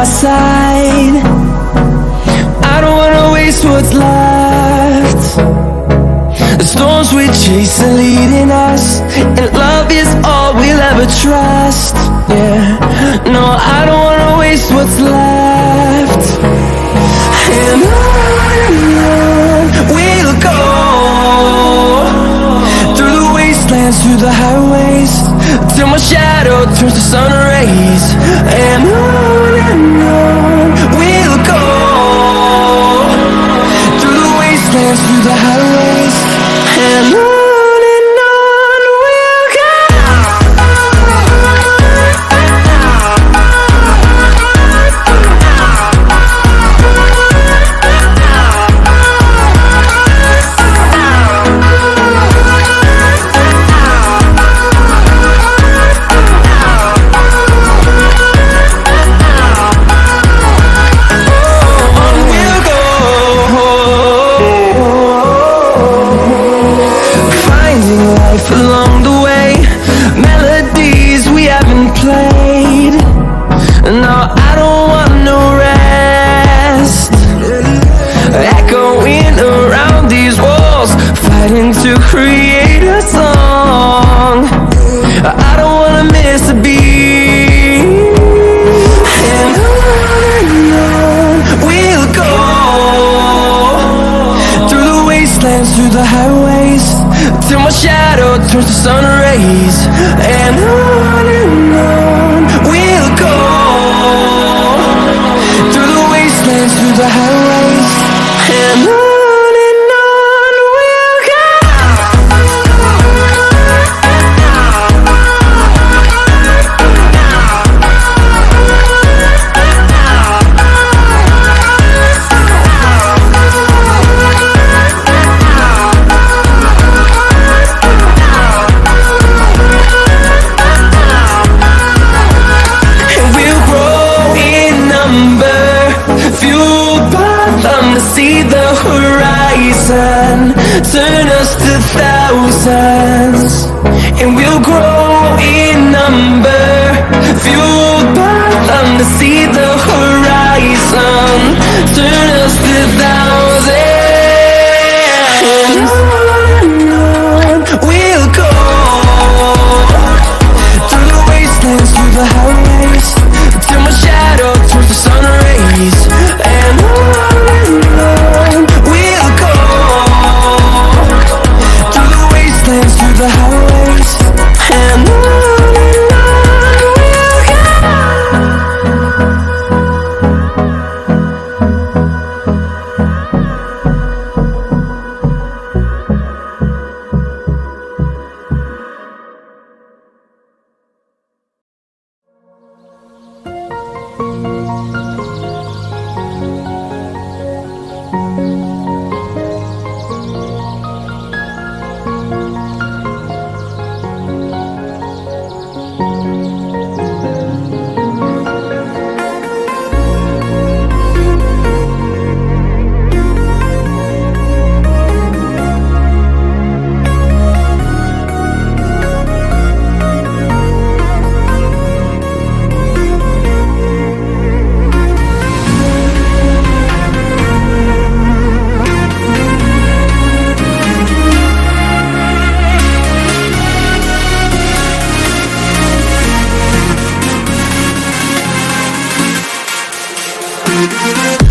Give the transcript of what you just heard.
side. I don't wanna waste what's left. The storms we chase are leading us, and love is all we'll ever trust. Yeah, no, I don't wanna waste what's left. And on we'll go, through the wastelands, through the highways, till my shadow turns to sun rays. And on we'll go, through the wastelands, through the highways, and on we'll go. Along the way, melodies we haven't played. No, I don't want no rest. Echoing around these walls, fighting to create a song. I don't wanna miss a beat. And on we'll go, through the wastelands, through the highways, till my shadow turns to sun rays. And on we'll go, through the wastelands, through the highways, and on we'll go. See the horizon, turn us to thousands, and we'll grow in number. Fueled by them to see the horizon, turn us to thousands. And on we'll go, through the wastelands, through the highways, till my shadow turns to sun rays. And on we'll go, through the wastelands, through the highways, and on we'll go. We'll be right back.